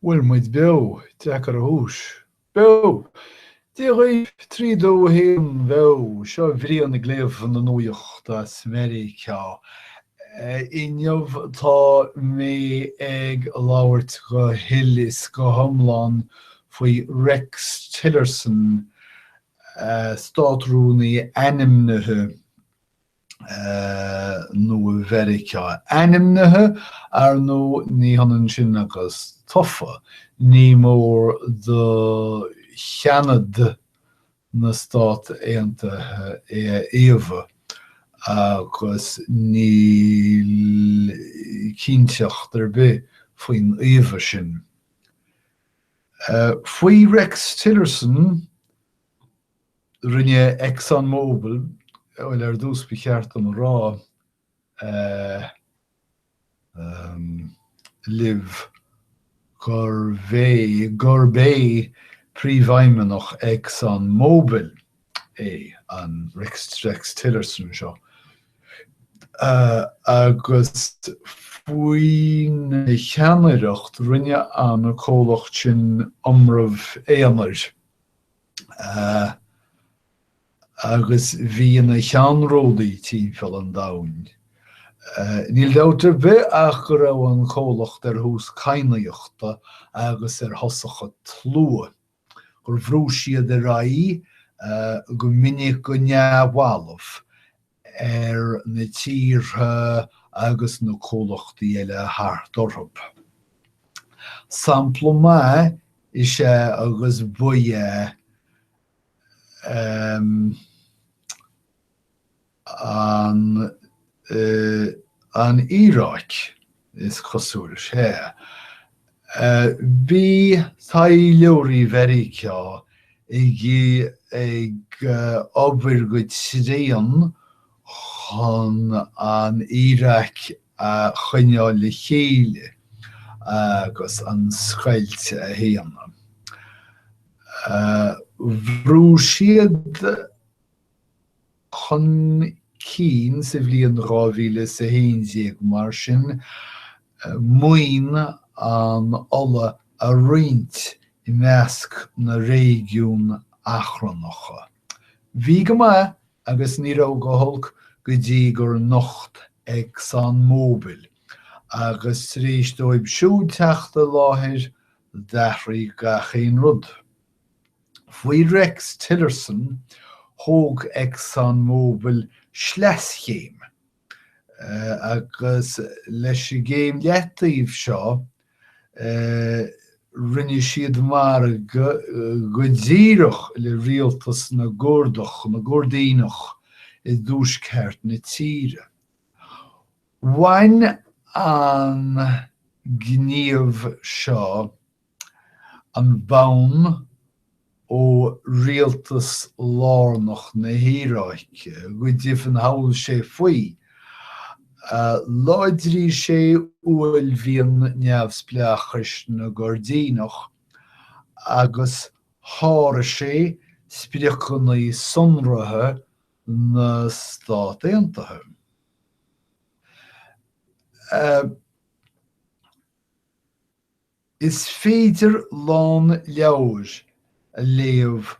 Well, muid beo, deacar a hús. Beo, di raibh trídó héan beo, seo bhrí an na gléamh an na Nuacht as Meiriceá. Inniuh tá mé ag labhairt go hillis go hiomlán faoi Rex Tillerson Státrúnaí animnithe nó Meiriceá. Animnithe ar nó ní hanan sin agus tofa, ní mór do cheanad na Stát Aontaithe éamh agus níl cínteacht ar bith faoin éamh sin. Faoi Rex Tillerson rinne Exxon Mobil ar dús bí cheart an rá live gur bé príomhfheidhmeannach Exxon Mobil an Rex Tillerson seo. Agus faoin cheannaireacht rinne an a cólacht sin iomrabh éanair. Agus bhí na cheanródaí timpeall an domhain. Níl deabhtar bith ach go raibh an cólacht ar thús cainneochta agus ar thosacha tlua. Gur bhrú siad ar raí go minic go neamhbhailmh ar na tíortha agus na cólachtaí eile thart orthu. Sampla mai is agus buí an Iarracht is cosúil sé. Bhí taidhleoirí Meiriceá ag obair go tríon chun an Iarracht chuineáil le chéile agus an scoilte a héana. Bhrú siad chun cín sa bhliain 2011 mar sin muoin an ola a roinnt I measc na réigiún achrannacha. Bhí go maith agus ní raibh go holc go dtí gur nocht Exxon Mobil agus tar éis dóibh siúd teachta láthir deathraí ga chéin rud. Faoi Rex Tillerson thóg Exxon Mobil sleaschéim agus leis a géim leataobh seo rinne siad mar go díreach le rialtas na Gordínach I dús ceart na tíre. Bhain an gníomh seo an bhann ó rialtas lárnach na híráice go dtí an haall sé faoi. Láidrí sé uail bhíon neamhspleachais na Gordínach agus thára sé spriocannaí sonrathe na Stát Aontaithe. Is féidir lán leabhar a léamh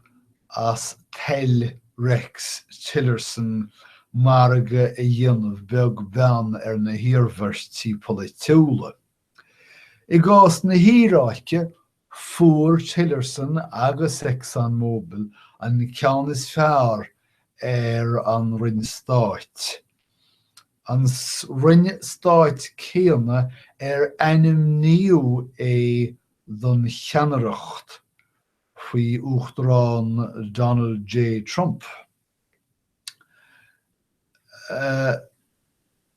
as tell Rex Tillerson marga a dhéanamh beag bean na híormhairtí politiúla. I gcás na híráice fuair Tillerson agus Exxon Mobil an ceann is fearr an rinn Stáit. An rinn Stáit céanna animníú don cheannaireacht faoi uachtarán Donald J. Trump.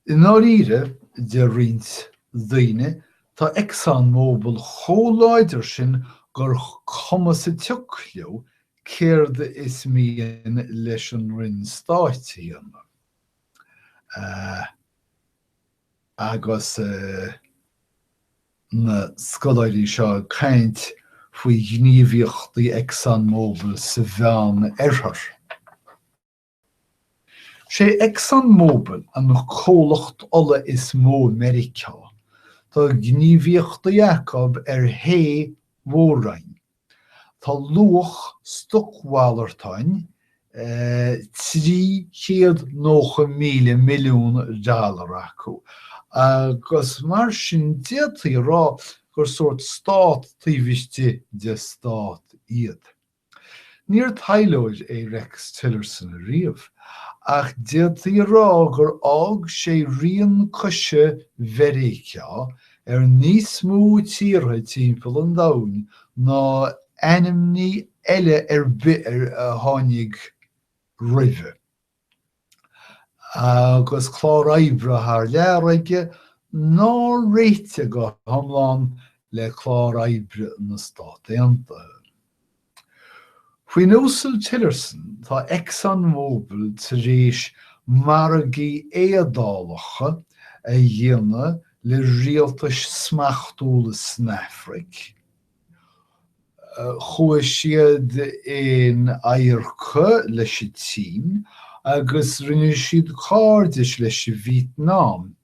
In áiríre de rint dhaoine tá Exxon Mobil chomhláidir sin gur chuma sa teacht céird is mian leis an rinn Stáitiana. Agus na scoláirí seo caint faoi gníomhaíochtaí Exxon Mobil sa bhean airthar. Sé Exxon Mobil an chólacht ola is mó Meiriceá. Tá gníomhíochta Jacob hé mhórainn. Tá luach stochhvallertain $390 million acu. Agus mar sin déaltaí rá gur sort stát tíbhiste de stát iad. Níor tailóid Rex Tillerson a riamh, ach déaltaí rá gur ág sé rian cosise Meiriceá níos mó tíortha timpeall an domhain ná enimní eile bitir a tháinig roimhe. Agus clár oibre thar lear aige ná réite go thomláin le clár oibre na Stáit Aontaithe. Faoin uasal Tillerson tá Exxon Mobil tar éis margaí éadálacha a dhéanamh le rialtas smachtúla Snafric. Chua siad in aircha leis an tín, agus rinne siad cáirdeis leis Vietnam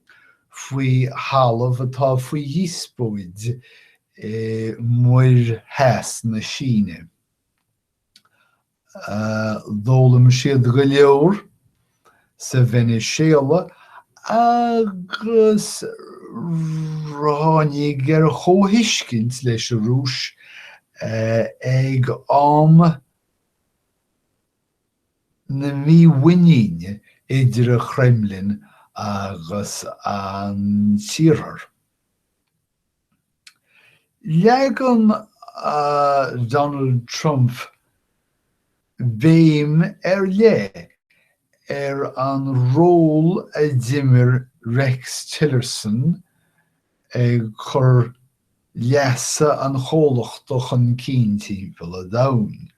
faoi halamh atá faoi dhispóid muir heas na Síne. Dólam siad go leor sa Venezuela agus ránig chóthuiscint leis a rúis ag am na míhuiníne idir a Kremlin agus an tíorthar. Leagan Donald Trump béim le an ról a d'imir Rex Tillerson chur leasa an chomhlachtoch an cinn timpeall a domhain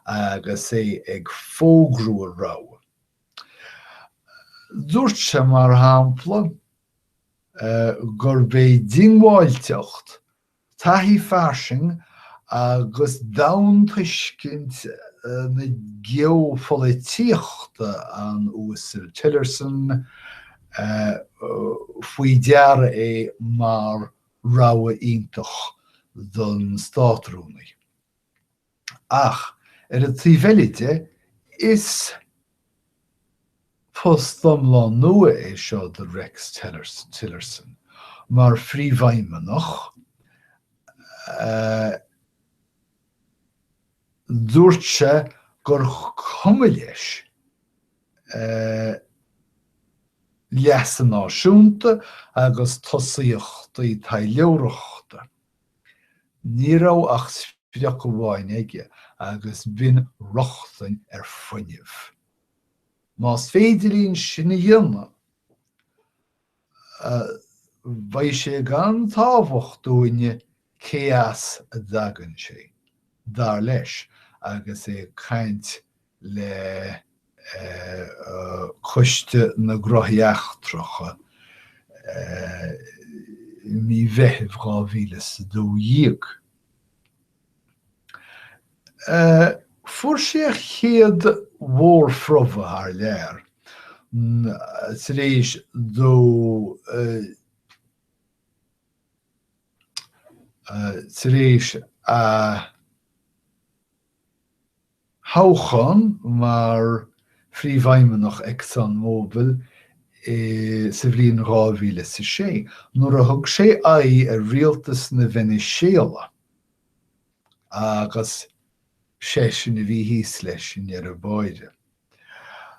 agus ag fógrú a rá. Dúirt sé mar shampla gur bé dingháilteacht taithí farsing agus domhuiscint na geopolitíochta an uasal Tillerson faoi deara mar ráha iontach don Státrúnaí. Ach, a tíbhéilite is postomlán nua seo de Rex Tillerson, mar phríomhaimneach dúirt sé gur chuma leis leasa náisiúnta agus tosaíochtaí taidhleoireachta. Ní raibh ach sfriach go bháin aige agus bíonn rochtain fuinneamh. Más féidiríonn sin dhéanamh, bhaidh sé gan tábhacht dúine céas a dtagann sé dar leis agus caint le coiste na grothaíochtracha ní bheitheh 2012. Fuair sé chéad mhórfromha thar lear tar éis a háchan mar phríomhaimneach Exxon Mobil sa bhliain 2006, nuair a thug sé a rialtas na Venezuela agus sé sin a bhí híos leis sin ar a báide.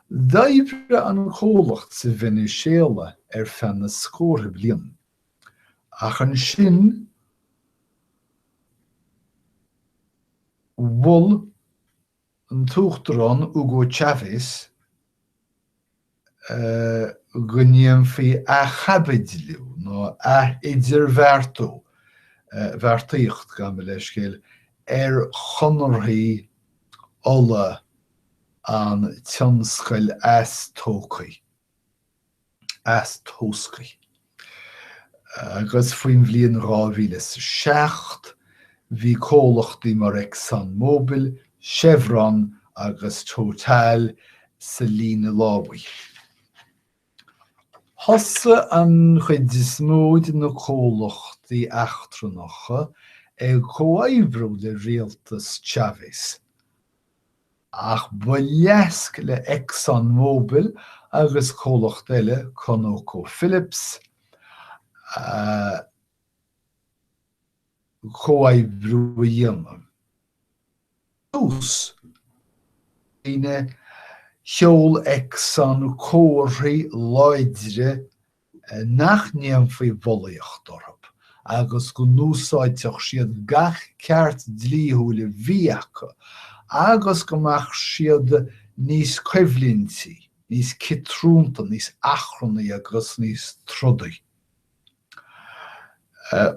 D'oibre an chomhlacht sa Venezuela feadh na scótha bliain, ach an sin bhfuil an túchtarán Hugo Chávez go ndéann faoi a chabidliú nó a idirmheartú bheartaíocht gan me leis céil chonarthaí ola an tionscail as-tócaí. Agus faoin bhliain 2006 bhí cólachtaí mar Exxon Mobil, Chevron agus Total sa lína lámhaí. Hosa an chuid smóid na cólachtaí achtranacha comhaibhrú le rialtas Chavez. Ach ba leasc le Exxon Mobil agus cólacht eile ConocoPhillips comhaibhrú a dhéanamh. Tús ine Sheol Exxon cóirí láidre nach níam faoi bholaíocht orthu, agus go núsáideach siad gach ceart dlíthú le bhíocha, agus go mbeadh siad níos coimhlíntaí, níos citrúnta, níos achrannaí agus níos trodaí.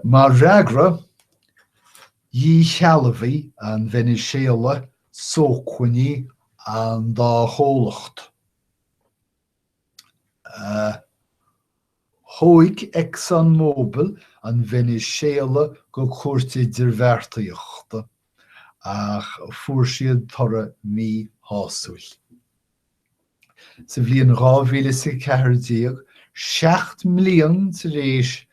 Mar reagra, dhí chealmhaí an Meiriceá sócmhainní an dá chólacht. Thóig Exxon Mobil an Meiriceá go cuairt idirmheartaíochta ach fuair siad tora mí hásúil. Sa bhliain 2014, 7 milliún tar éis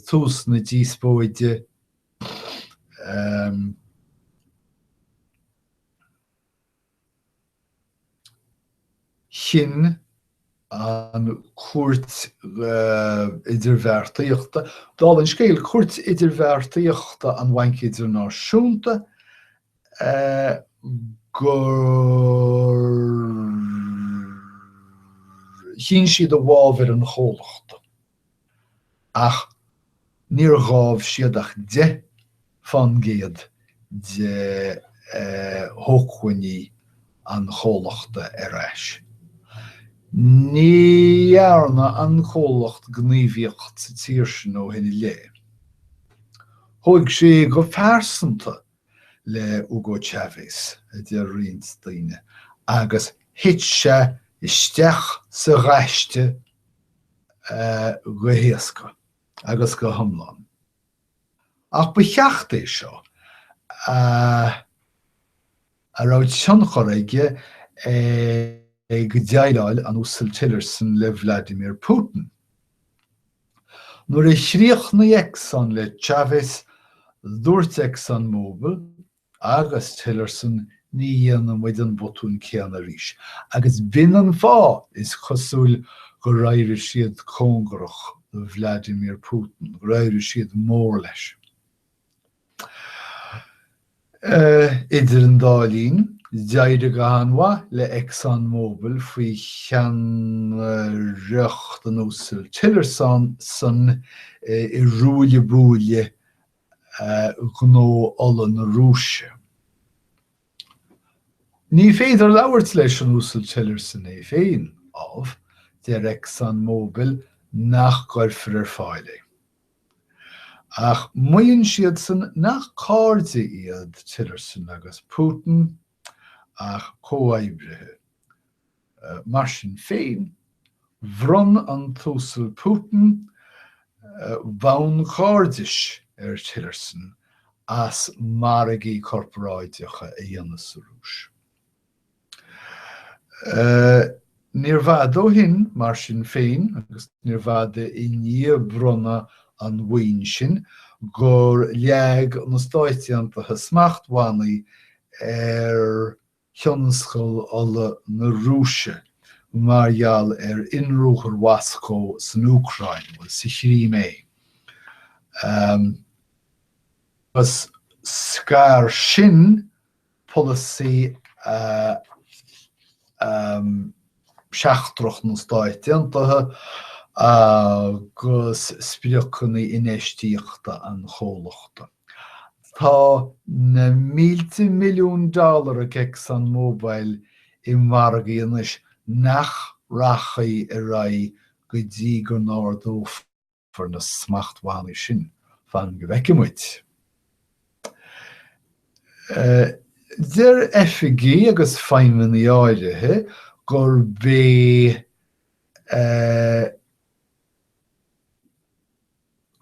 tús na díospóide sin an cuairt idirmheartaíochta. Dáil an scéal cuairt idirmheartaíochta an bhainc idirnáisiúnta gur chin siad a bhábhar an chólachta. Ach níor ghabh siad ach de fan géad de thócmhainní an chólachta ar ais. Ní dhearna an chólacht gníomhaíocht sa Tillerson ó hine lé. Thóig sé go fearsanta le Hugo Chavez a de riant daoine, agus hit sé isteach sa ghaiste go héasca agus go hiomlán. Ach ba cheacht é seo a raibh tionchar ag deileáil an uasal Tillerson le Vladimir Putin. Nuair a shríoch na Exxon le Chavez, dúirt Exxon Mobil agus Tillerson ní dhéanam muid an botún céanna arís. Agus bin an fá is chosúil go raibh siad cóngarach Vladimir Putin, go raibh siad mór leis. Idir an dálín, deire go hanmha le Exxon Mobil faoi cheannreacht an uasal Tillerson san I rúile búile gnó alla na Rúise. Ní féidir labhairt leis an uasal Tillerson é féin ábh deir Exxon Mobil nach goilfir ar fáile. Ach muonn siad san nach cáirde iad Tillerson agus Putin ach comhaibrithe. Mar sin féin, bhronn an túsal Putin bhain cáirdis ar Tillerson as margaí corporáideacha a dhéanamh sa Rúis. Níor bhfad ó hin mar sin féin, agus níor bhfad I níomh bronna an bhain sin, gur leag na stáitiantacha smachtmhainní ar thionscail alla na Rúise margheall ar inrúchar wascó san Ucrain, sa Crímeá. Agus scar sin policy seachtrach na stáitiantacha agus spiochanna inéistíochta an chólachta. Tá na $1,000 milliún ag Exxon Mobil I margaí anois nach rachaí a raibh go dtí go náardófar na smachtmhainní sin fan go bhfeicimiid. Deir FG agus feidhmeanna áirithe gur bé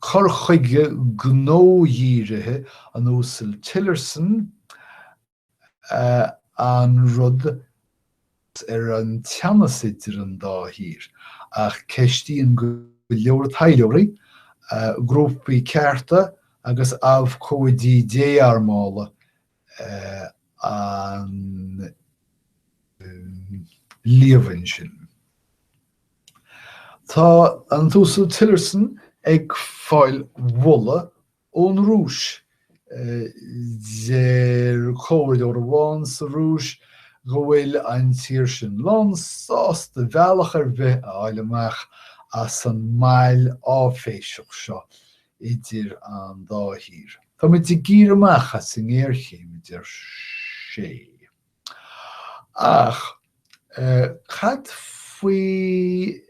chur chuige gnódhíirithe an uasal Tillerson an rud an teannasid an dá hir ach ceistíon go leabhar taileoirí grúpaí cearta agus cóidí déarmála an líomhain sin. Tá an túsú Tillerson ag fáil mhulla ón rúis déir cóideoir bháin sa rúis go bhfuil an tír sin lán sásta bhealach bheith aileach as an mail áféiseach seo idir an dá hir. Tá muid i gcír amach as an éirchéim idir sé. Ach, cad faoin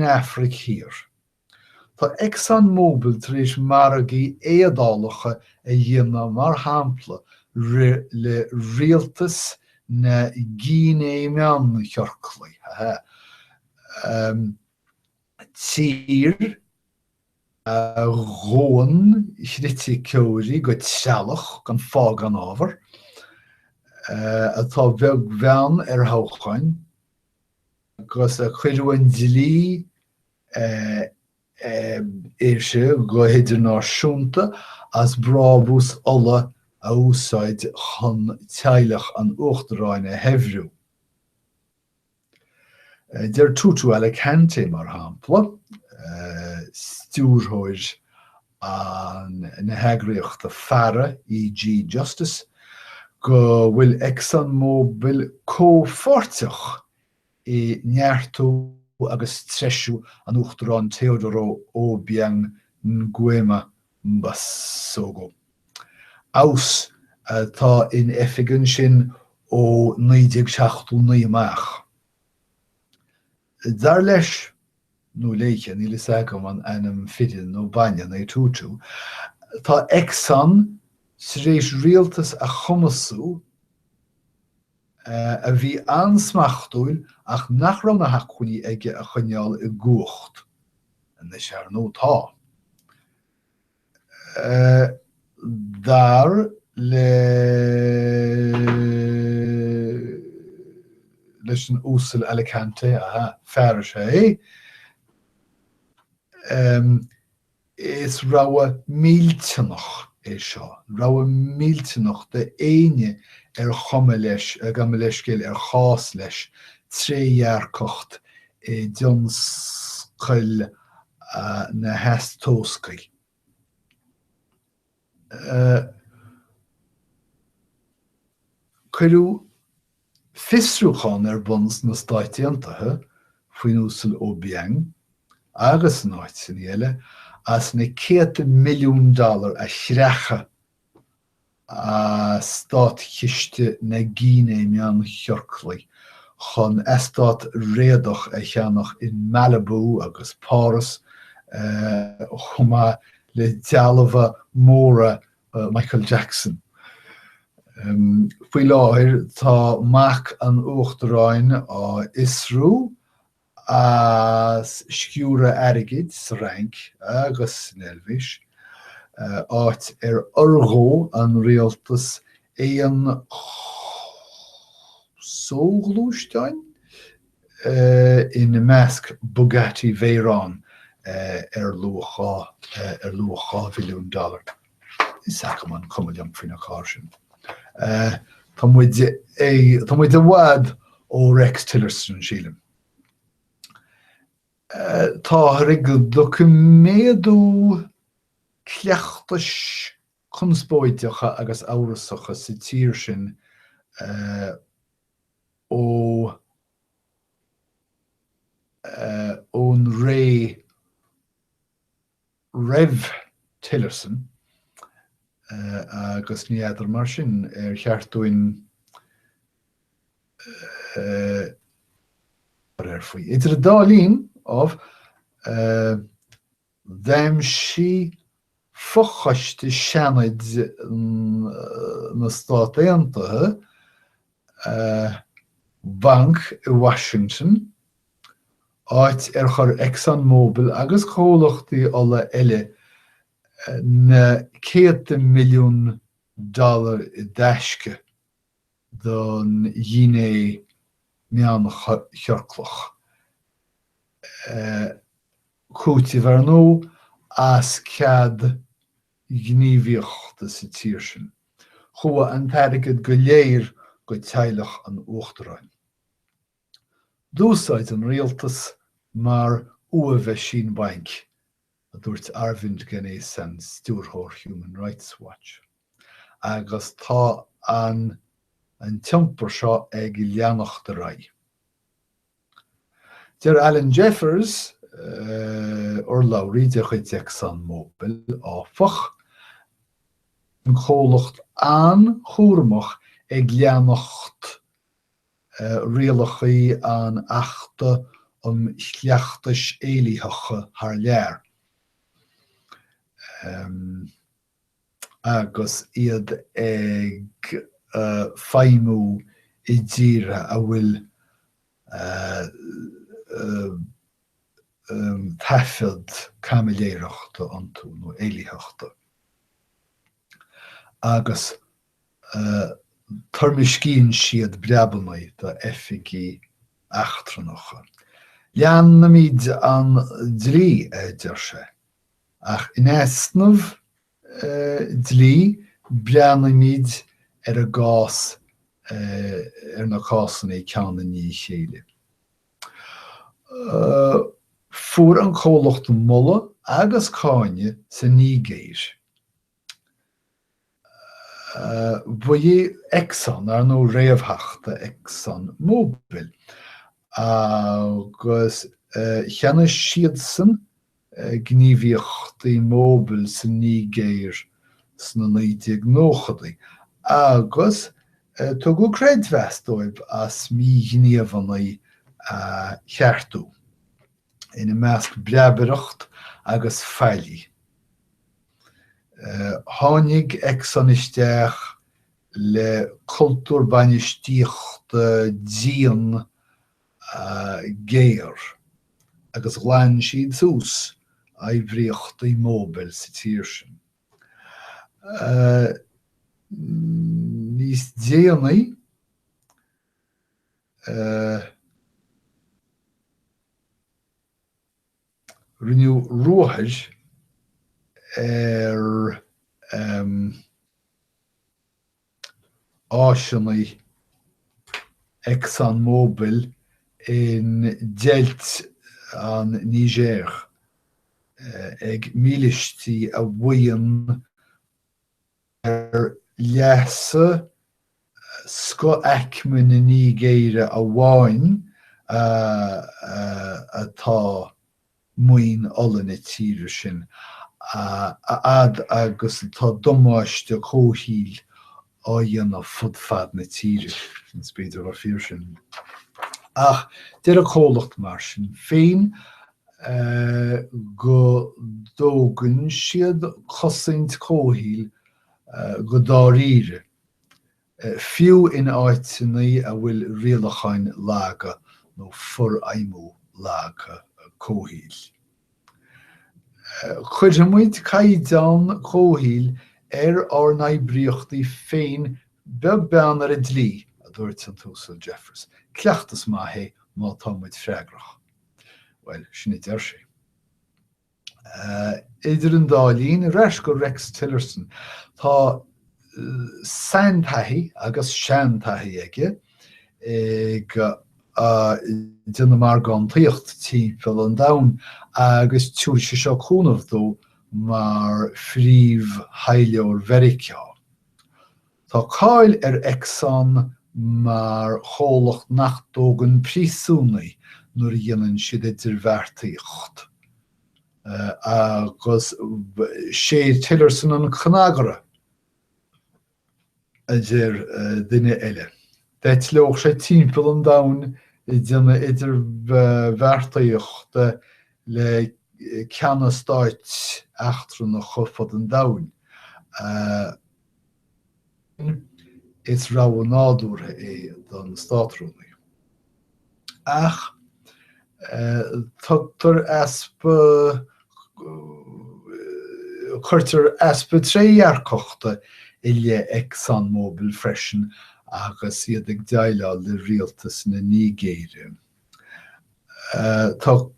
Afric hir. Tá Exxon Mobil tar éis margaí éadálacha a dhéanamh mar shampla le rialtas na Guinea meán cheorclaí. Tír Róin shrite cóirí go tealach gan fág an ábhar atá bheag bhean háchain agus a chuireúin dilí éirse go idirnáisiúnta as brábús ola a úsáid chun teaghlach an Uachtaráin a Hebhrú. Deir tútú Alicante mar shampla, stúrthóir an na heagraíochta fearra e.g. Justice, go bhfuil Exxon Mobil cóforteach I neartú agus treisiú an Uachtarán Teodoro Obiang Nguema Mbasogo. Aus tá in effigan sin ó 1969 amach. Dar leis nó léiche ní le sagam an anam fidin nó baine na tútú, tá Exxon sa réis rialtas a chumasú a bhí ansmachtúil ach nach raibh na hacuí aige a chuineáil I gcuacht. Na sé ar nó tá. Dar leis an úsal Alicante fear sé is raibh mílteanach seo. Raibh mílteanach de aine chuma leis agam leis céil chás leis tréhearcocht dionscail na heastóscaí. Cuireadh fiosrúcháin buns na Stáit Aontaithe faoin úsal Obiang agus an áit san eile as na $100 milliún a shreacha a stát chiste na Guinea meán cheorclaí chun estát réadach a cheannach in Malibu agus Paris chuma le dealamha móra Michael Jackson. Faoi láthir tá mac an Uachtaráin á Isrú as sciúra airgid sa rank agus Nelvis áit orgó an rialtas éon sóglúisteáin in na measc Bugatti Veyron luachá milliún dollar. Is sacam an cumaileam faoin na cá sin. Tá muid a bhfad ó Rex Tillerson sílim. Tá rigil documéadú cleachtas conspóideacha agus árasacha sa tír sin ón ré Rev Tillerson agus ní éidir mar sin cheartúin faoi. Idir a dálín of them si fochaiste seanid na Stáit Aontaithe bank I Washington áit chur Exxon Mobil agus chomhlachtaí ola eile na $100 milliún I dteisce don Guinea meán cheorclach. Cúti bhar nó as cead gníomhíochta sa tír sin. Chua an tarigad go léir go teilech an uachtaráin. Dúsáid an rialtas mar uamheith sin bainc a dúirt Arvind Ganesh san stúrthóir Human Rights Watch. Agus tá an timpar seo ag leanach de rai. Dear Alan Jeffers, laurí de chuid Exxon Mobil áfach, an chólacht an chúramach ag leanacht rialachaí an achta sleachtas éilithacha thar lear. Agus iad ag feimú I ddíre a bhfuil taifead camiléireachta antú nó éilitheachta. Agus turmiscíonn siad breabanaí do FIG achtranacha. Lean na míid an dlí idir sé, ach in easnamh dlí breanna míid ar a gás na cásanna ceanna ní chéile. Fuair an chomhlacht molla agus cáine sa ní géir. Bhí Exxon ar nó réamhtheachta Exxon Mobil agus cheanna siad san gníomhíochtaí Mobil sa ní géir sna 1990 agus tá go creidmheastóibh as mí gníomhanaí cheartú ina measc breabaireacht agus feilí. Tháinig Exxon isteach le cultúr bainisteochta díon géir agus ghlainn siad sús aibhríochtaí Mobil sa tír sin. Níos déanaí rinneadh ruathid áisinaí Exxon Mobil in deilt an Níger ag mílistí a bhuaigheann leasa sco eicme na ní géire a bháin atá muoin ola na tíre sin ad agus tá domáiste cóthíl á dhéanamh fud fad na tíre sin spéidir ar fíor sin. Ach deir a chomhlacht mar sin féin go dógann siad chosaint cóthíl go dáríre. Fiú in áiteannaí a bhfuil rialacháin lága nó foraimú lága cóthíl. Chuir muid caighdeán cóthíl ar naibríochtaí féin beag ar a dlí a dúirt an túsal Jeffers. Cleachtas maithé má tá muid freagrach. Well, sinna deir sé. Idir an dálín reis go Rex Tillerson tá saintaithí agus seantaithí aige duna mar gan tíocht timpeall an domhan agus túir sé seo chúnamh dó mar phríomhthaileoir Meiriceá. Tá cáil ar Exxon mar chomhlacht nach dógan príosúnaí nuair a dhéanann siad idir bheartaíocht. Agus sé Tillerson an chnágara a dtír duine eile. Deit leoch sé timpeall an domhan I dtíanna idir bheartaíochta le ceanna stáit achtrúna chufad an domhan. Is rá nádúrtha don Státrúnaí. Ach tugtar chuirtar aspa tréarcochta I le Exxon Mobil freisin agus iad ag daile le rialtas na nígéire. Tá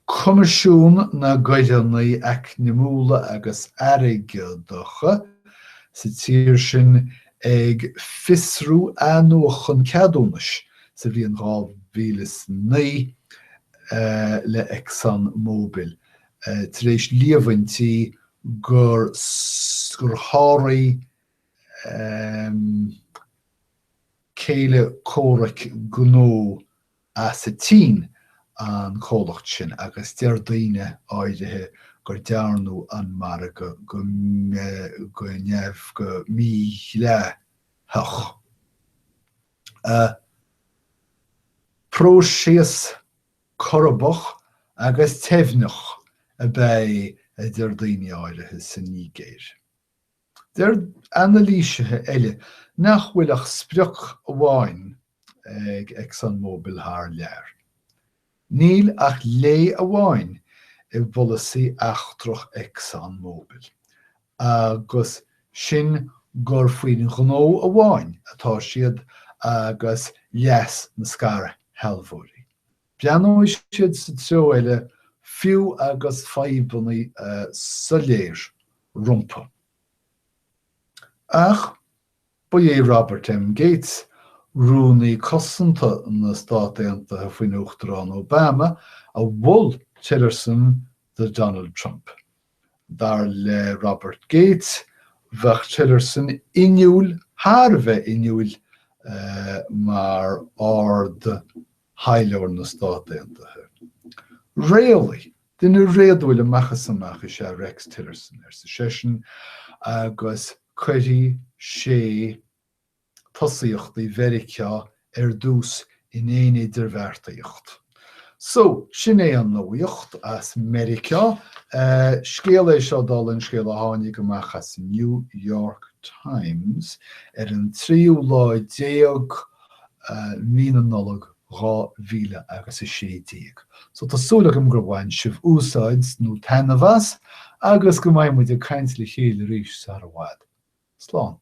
Comisiún na Gaillimhní ag nimúla agus airige docha sa tír sin ag fisrú nuachan ceadúnas sa bhíon 2009 le Exxon Mobil. Tar éis líomhaintí gur háirí céile córaich gnó as sa tín an chólacht sin agus deir daoine áirithe gur dearnú an mar go neamh go míle thach. Próisias Corabach agus Tefnach a bei deir daoine áirithe sa nígéir. Deir analísethe eile nach bhfuilach sprioc amháin ag Exxon Mobil thar lear. Níl ach lé amháin I bholasaí achtrach Exxon Mobil. Agus sin gur faoin gnó amháin atá siad agus leas na scara healmhóirí. Beanúis siad sa teo eile fiú agus faibannaí sa léir rumpa. Ach, ba é Robert M. Gates rúnaí cosanta na Stát Aontaithe faoin Uachtarán Obama a bhfuil Tillerson de Donald Trump. Dar le Robert Gates bheadh Tillerson inniúil, thar bheith inniúil mar ard haileoir na Stát Aontaithe. Réalaí, duine réadúil amachchas amach is Rex Tillerson sa sesin agus cuirí sé tosaíochtaí Meiriceá dús in éon idir bheartaíocht. So, sin é an nuacht as Meiriceá, scéal é seo dul an scéal a tháinig amach as New York Times an 13 míle 2016. So tásúla go bhhain sibh úsáid nó tanmhas agus go mbeidh muid a caint le chéile arís sa bhfad. Slán.